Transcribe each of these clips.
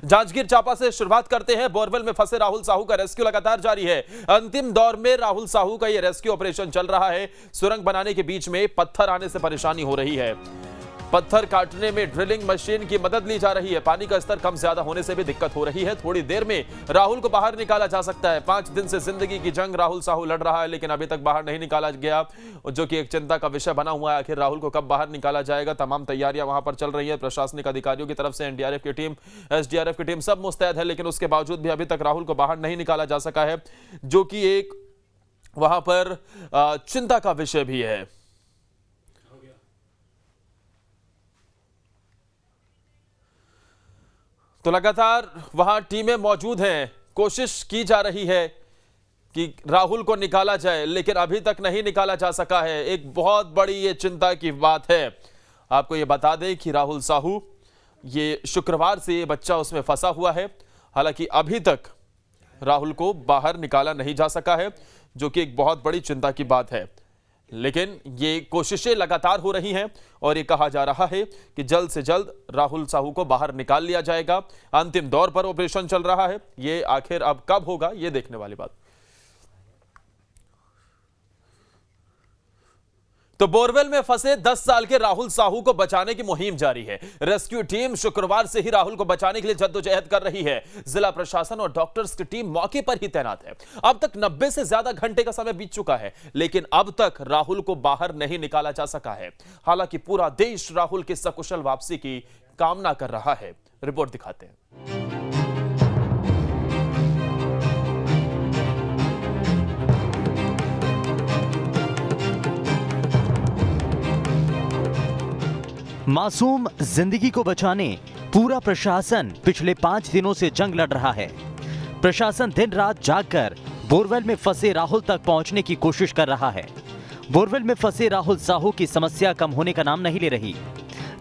जांजगीर चांपा से शुरुआत करते हैं। बोरवेल में फंसे राहुल साहू का रेस्क्यू लगातार जारी है। अंतिम दौर में राहुल साहू का यह रेस्क्यू ऑपरेशन चल रहा है। सुरंग बनाने के बीच में पत्थर आने से परेशानी हो रही है। पत्थर काटने में ड्रिलिंग मशीन की मदद ली जा रही है। पानी का स्तर कम ज्यादा होने से भी दिक्कत हो रही है। थोड़ी देर में राहुल को बाहर निकाला जा सकता है। 5 दिन से जिंदगी की जंग राहुल साहू लड़ रहा है, लेकिन अभी तक बाहर नहीं निकाला गया, जो कि एक चिंता का विषय बना हुआ है। आखिर राहुल को कब बाहर निकाला जाएगा? तमाम तैयारियां वहां पर चल रही है। प्रशासनिक अधिकारियों की तरफ से एनडीआरएफ की टीम, एसडीआरएफ की टीम सब मुस्तैद है, लेकिन उसके बावजूद भी अभी तक राहुल को बाहर नहीं निकाला जा सका है, जो कि एक वहां पर चिंता का विषय भी है। तो लगातार वहां टीमें मौजूद हैं, कोशिश की जा रही है कि राहुल को निकाला जाए, लेकिन अभी तक नहीं निकाला जा सका है। एक बहुत बड़ी ये चिंता की बात है। आपको ये बता दें कि राहुल साहू, ये शुक्रवार से ये बच्चा उसमें फंसा हुआ है। हालांकि अभी तक राहुल को बाहर निकाला नहीं जा सका है, जो कि एक बहुत बड़ी चिंता की बात है। लेकिन ये कोशिशें लगातार हो रही हैं और ये कहा जा रहा है कि जल्द से जल्द राहुल साहू को बाहर निकाल लिया जाएगा। अंतिम दौर पर ऑपरेशन चल रहा है। ये आखिर अब कब होगा, ये देखने वाली बात। तो बोरवेल में फंसे 10 साल के राहुल साहू को बचाने की मुहिम जारी है। रेस्क्यू टीम शुक्रवार से ही राहुल को बचाने के लिए जद्दोजहद कर रही है। जिला प्रशासन और डॉक्टर्स की टीम मौके पर ही तैनात है। अब तक 90 से ज्यादा घंटे का समय बीत चुका है, लेकिन अब तक राहुल को बाहर नहीं निकाला जा सका है। हालांकि पूरा देश राहुल की सकुशल वापसी की कामना कर रहा है। रिपोर्ट दिखाते हैं। मासूम जिंदगी को बचाने पूरा प्रशासन पिछले 5 दिनों से जंग लड़ रहा है। प्रशासन दिन रात जागकर बोरवेल में फंसे राहुल तक पहुंचने की कोशिश कर रहा है। बोरवेल में फंसे राहुल साहू की समस्या कम होने का नाम नहीं ले रही।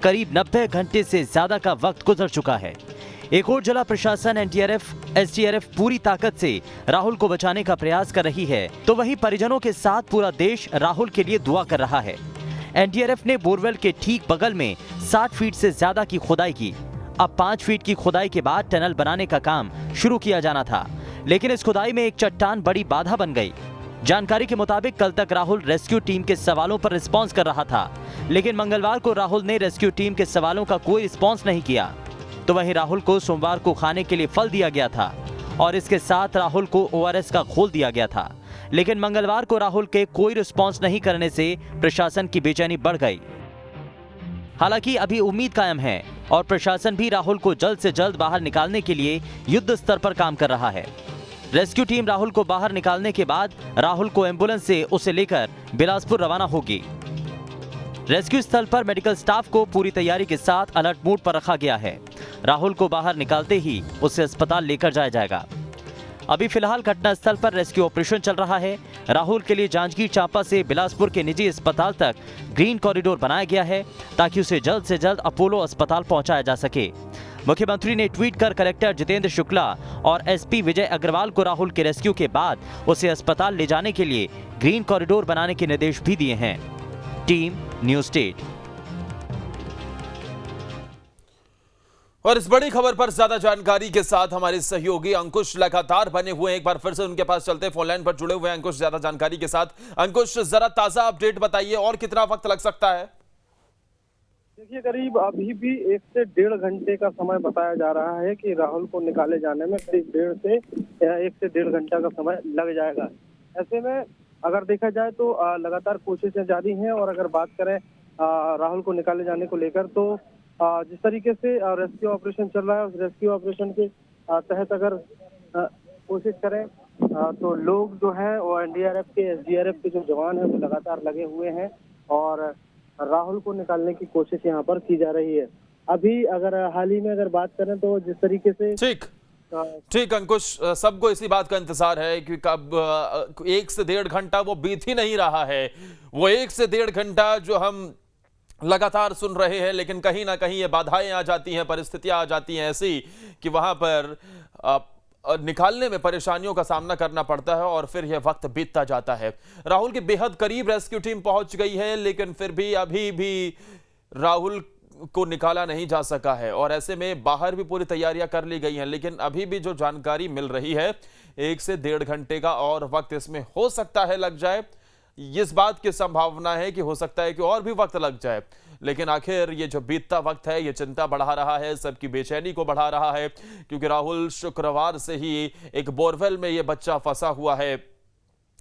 करीब 90 घंटे से ज्यादा का वक्त गुजर चुका है। एक और जिला प्रशासन, एनडीआरएफ, एसडीआरएफ पूरी ताकत से राहुल को बचाने का प्रयास कर रही है, तो वहीं परिजनों के साथ पूरा देश राहुल के लिए दुआ कर रहा है। एनडीआरएफ ने बोरवेल के ठीक बगल में 60 फीट से ज्यादा की खुदाई की। अब 5 फीट की खुदाई के बाद टनल बनाने का काम शुरू किया जाना था, लेकिन इस खुदाई में एक चट्टान बड़ी बाधा बन गई। जानकारी के मुताबिक कल तक राहुल रेस्क्यू टीम के सवालों पर रिस्पॉन्स कर रहा था, लेकिन मंगलवार को राहुल ने रेस्क्यू टीम के सवालों का कोई रिस्पॉन्स नहीं किया। तो वहीं राहुल को सोमवार को खाने के लिए फल दिया गया था और इसके साथ राहुल को ओआरएस का घोल दिया गया था, लेकिन मंगलवार को राहुल के कोई रिस्पॉन्स नहीं करने से प्रशासन की बेचैनी बढ़ गई। हालांकि अभी उम्मीद कायम है और प्रशासन भी राहुल को जल्द से जल्द बाहर निकालने के लिए युद्ध स्तर पर काम कर रहा है। रेस्क्यू टीम राहुल को बाहर निकालने के बाद राहुल को एम्बुलेंस से उसे लेकर बिलासपुर रवाना होगी। रेस्क्यू स्थल पर मेडिकल स्टाफ को पूरी तैयारी के साथ अलर्ट मोड पर रखा गया है। राहुल को बाहर निकालते ही उसे अस्पताल लेकर जाया जाएगा। अभी फिलहाल घटनास्थल पर रेस्क्यू ऑपरेशन चल रहा है। राहुल के लिए जांजगीर चांपा से बिलासपुर के निजी अस्पताल तक ग्रीन कॉरिडोर बनाया गया है, ताकि उसे जल्द से जल्द अपोलो अस्पताल पहुंचाया जा सके। मुख्यमंत्री ने ट्वीट कर कलेक्टर जितेंद्र शुक्ला और एसपी विजय अग्रवाल को राहुल के रेस्क्यू के बाद उसे अस्पताल ले जाने के लिए ग्रीन कॉरिडोर बनाने के निर्देश भी दिए हैं। Team news state. और इस बड़ी खबर पर ज्यादा जानकारी के साथ हमारे सहयोगी अंकुश लगातार बने हुए हैं। एक बार फिर से उनके पास चलते हैं, फोन लाइन पर जुड़े हुए हैं अंकुश ज्यादा जानकारी के साथ। अंकुश, जरा ताजा अपडेट बताइए, और कितना वक्त लग सकता है? देखिए, करीब अभी भी 1 से 1.5 घंटे का समय बताया जा रहा है कि राहुल को निकाले जाने में करीब 1 से 1.5 घंटा का समय लग जाएगा। ऐसे में अगर देखा जाए तो लगातार कोशिशें जारी हैं, और अगर बात करें राहुल को निकाले जाने को लेकर, तो जिस तरीके से रेस्क्यू ऑपरेशन चल रहा है, उस रेस्क्यू ऑपरेशन के तहत अगर कोशिश करें तो लोग जो है वो एनडीआरएफ के, एसडीआरएफ के जो जवान हैं वो लगातार लगे हुए हैं और राहुल को निकालने की कोशिश यहाँ पर की जा रही है। अभी अगर हाल ही में अगर बात करें तो जिस तरीके से ठीक अंकुश, सबको इसी बात का इंतजार है कि कब 1 से 1.5 घंटा वो बीत ही नहीं रहा है। वो 1 से 1.5 घंटा जो हम लगातार सुन रहे हैं, लेकिन कहीं ना कहीं ये बाधाएं आ जाती हैं, परिस्थितियां आ जाती हैं ऐसी कि वहां पर निकालने में परेशानियों का सामना करना पड़ता है और फिर यह वक्त बीतता जाता है। राहुल के बेहद करीब रेस्क्यू टीम पहुंच गई है, लेकिन फिर भी अभी भी राहुल को निकाला नहीं जा सका है और ऐसे में बाहर भी पूरी तैयारियां कर ली गई हैं, लेकिन अभी भी जो जानकारी मिल रही है 1 से 1.5 घंटे का और वक्त इसमें हो सकता है लग जाए। इस बात की संभावना है कि हो सकता है कि और भी वक्त लग जाए, लेकिन आखिर ये जो बीतता वक्त है ये चिंता बढ़ा रहा है, सबकी बेचैनी को बढ़ा रहा है, क्योंकि राहुल शुक्रवार से ही एक बोरवेल में ये बच्चा फंसा हुआ है।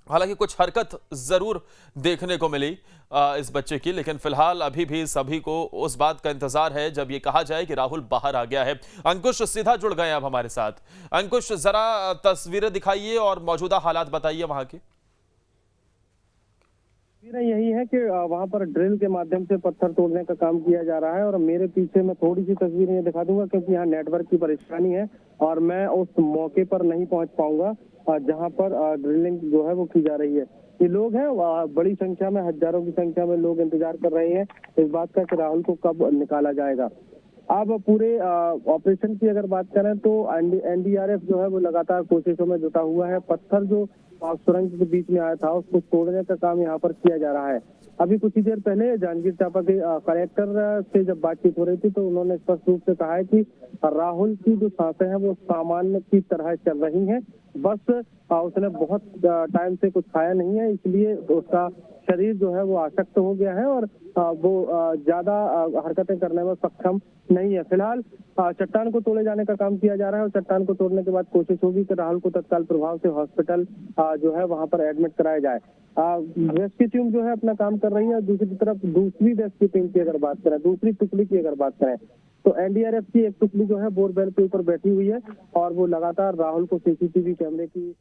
हालांकि कुछ हरकत जरूर देखने को मिली इस बच्चे की, लेकिन फिलहाल अभी भी सभी को उस बात का इंतजार है जब ये कहा जाए कि राहुल बाहर आ गया है। अंकुश सीधा जुड़ गए अब हमारे साथ। अंकुश, जरा तस्वीरें दिखाइए और मौजूदा हालात बताइए वहां की। यही है कि वहां पर ड्रिल के माध्यम से पत्थर तोड़ने का काम किया जा रहा है और मेरे पीछे मैं थोड़ी सी तस्वीरें दिखा दूंगा क्योंकि यहाँ नेटवर्क की परेशानी है और मैं उस मौके पर नहीं पहुंच पाऊंगा जहां पर ड्रिलिंग जो है वो की जा रही है। ये लोग हैं बड़ी संख्या में, हजारों की संख्या में लोग इंतजार कर रहे हैं इस बात का कि राहुल को कब निकाला जाएगा। अब पूरे ऑपरेशन की अगर बात करें तो एनडीआरएफ जो है वो लगातार कोशिशों में जुटा हुआ है। पत्थर जो सुरंग के बीच में आया था उसको तोड़ने का काम यहाँ पर किया जा रहा है। अभी कुछ ही देर पहले जांजगीर चांपा के कलेक्टर से जब बातचीत हो रही थी तो उन्होंने स्पष्ट रूप से कहा है कि राहुल की जो सांसें हैं वो सामान्य की तरह चल रही हैं, बस उसने बहुत टाइम से कुछ खाया नहीं है, इसलिए उसका शरीर जो है वो आसक्त हो गया है और वो ज्यादा हरकतें करने में सक्षम नहीं है। फिलहाल चट्टान को तोड़े जाने का काम किया जा रहा है और चट्टान को तोड़ने के बाद कोशिश होगी कि राहुल को तत्काल प्रभाव से हॉस्पिटल जो है वहां पर एडमिट कराया जाए। रेस्क्यू टीम जो है अपना काम कर रही है और दूसरी तरफ दूसरी रेस्क्यू टीम की अगर बात करें, दूसरी टुकड़ी की अगर बात करें तो एनडीआरएफ की एक टुकड़ी जो है बोरवेल के ऊपर बैठी हुई है और वो लगातार राहुल को सीसीटीवी कैमरे की।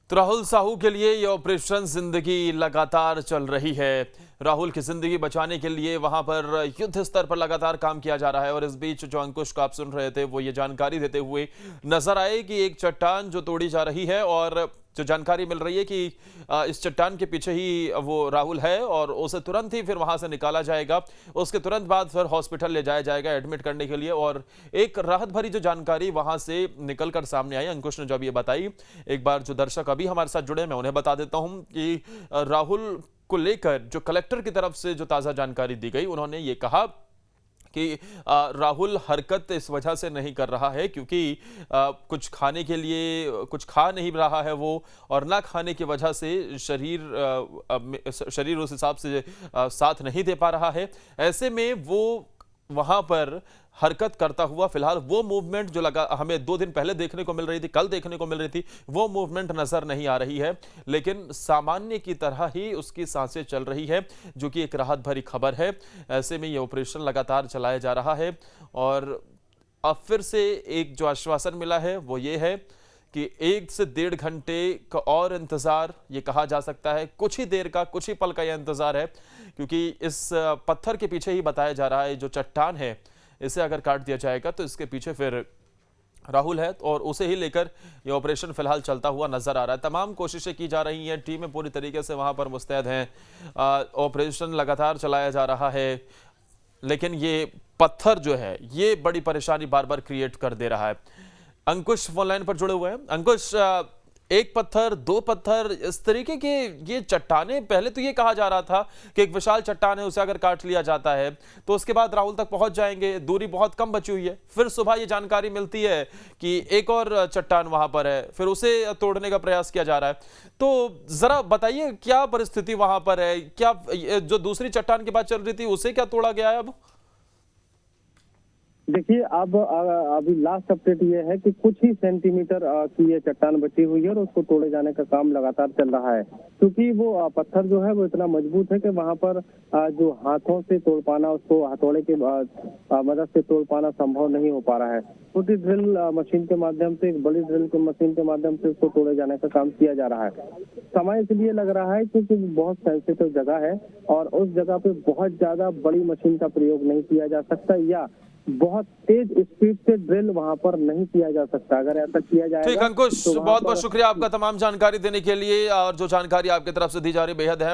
तो राहुल साहू के लिए ये ऑपरेशन जिंदगी लगातार चल रही है। राहुल की जिंदगी बचाने के लिए वहां पर युद्ध स्तर पर लगातार काम किया जा रहा है और इस बीच जो अंकुश को आप सुन रहे थे वो ये जानकारी देते हुए नजर आए कि एक चट्टान जो तोड़ी जा रही है और जो जानकारी मिल रही है कि इस चट्टान के पीछे ही वो राहुल है और उसे तुरंत ही फिर वहां से निकाला जाएगा। उसके तुरंत बाद फिर हॉस्पिटल ले जाया जाएगा एडमिट करने के लिए। और एक राहत भरी जो जानकारी वहां से निकलकर सामने आई, अंकुश ने जब ये बताई, एक बार जो दर्शक अभी हमारे साथ जुड़े मैं उन्हें बता देता हूं कि राहुल को लेकर जो कलेक्टर की तरफ से जो ताजा जानकारी दी गई, उन्होंने ये कहा कि राहुल हरकत इस वजह से नहीं कर रहा है क्योंकि कुछ खाने के लिए कुछ खा नहीं रहा है वो, और ना खाने की वजह से शरीर उस हिसाब से साथ नहीं दे पा रहा है। ऐसे में वो वहां पर हरकत करता हुआ फिलहाल वो मूवमेंट जो लगा हमें 2 दिन पहले देखने को मिल रही थी, कल देखने को मिल रही थी, वो मूवमेंट नजर नहीं आ रही है, लेकिन सामान्य की तरह ही उसकी सांसें चल रही है, जो कि एक राहत भरी खबर है। ऐसे में ये ऑपरेशन लगातार चलाया जा रहा है और अब फिर से एक जो आश्वासन मिला है वो ये है कि 1 से 1.5 घंटे का और इंतजार ये कहा जा सकता है, कुछ ही देर का, कुछ ही पल का यह इंतजार है, क्योंकि इस पत्थर के पीछे ही बताया जा रहा है जो चट्टान है इसे अगर काट दिया जाएगा तो इसके पीछे फिर राहुल है और उसे ही लेकर ये ऑपरेशन फिलहाल चलता हुआ नजर आ रहा है। तमाम कोशिशें की जा रही हैं, टीमें पूरी तरीके से वहां पर मुस्तैद हैं, ऑपरेशन लगातार चलाया जा रहा है, लेकिन ये पत्थर जो है ये बड़ी परेशानी बार बार क्रिएट कर दे रहा है। अंकुश फोन लाइन पर जुड़े हुए हैं। अंकुश, 1 पत्थर, 2 पत्थर, इस तरीके के ये चट्टानें, पहले तो ये कहा जा रहा था कि एक विशाल चट्टान है उसे अगर काट लिया जाता है तो उसके बाद राहुल तक पहुंच जाएंगे, दूरी बहुत कम बची हुई है। फिर सुबह ये जानकारी मिलती है कि एक और चट्टान वहां पर है, फिर उसे तोड़ने का प्रयास किया जा रहा है। तो जरा बताइए क्या परिस्थिति वहां पर है, क्या जो दूसरी चट्टान की बात चल रही थी उसे क्या तोड़ा गया है अब? देखिए, अब अभी लास्ट अपडेट ये है कि कुछ ही सेंटीमीटर की ये चट्टान बची हुई है और उसको तोड़े जाने का काम लगातार चल रहा है, क्योंकि वो पत्थर जो है वो इतना मजबूत है कि वहां पर जो हाथों से तोड़ पाना, उसको हथौड़े के मदद से तोड़ पाना संभव नहीं हो पा रहा है। छोटी ड्रिल मशीन के माध्यम से, एक बड़ी ड्रिल मशीन के माध्यम से उसको तोड़े जाने का काम किया जा रहा है। समय इसलिए लग रहा है क्योंकि बहुत सेंसिटिव जगह है और उस जगह पे बहुत ज्यादा बड़ी मशीन का प्रयोग नहीं किया जा सकता या बहुत तेज स्पीड से ड्रिल वहां पर नहीं किया जा सकता। अगर ऐसा किया जाएगा। ठीक अंकुश, तो बहुत बहुत शुक्रिया आपका तमाम जानकारी देने के लिए, और जो जानकारी आपकी तरफ से दी जा रही बेहद अहम।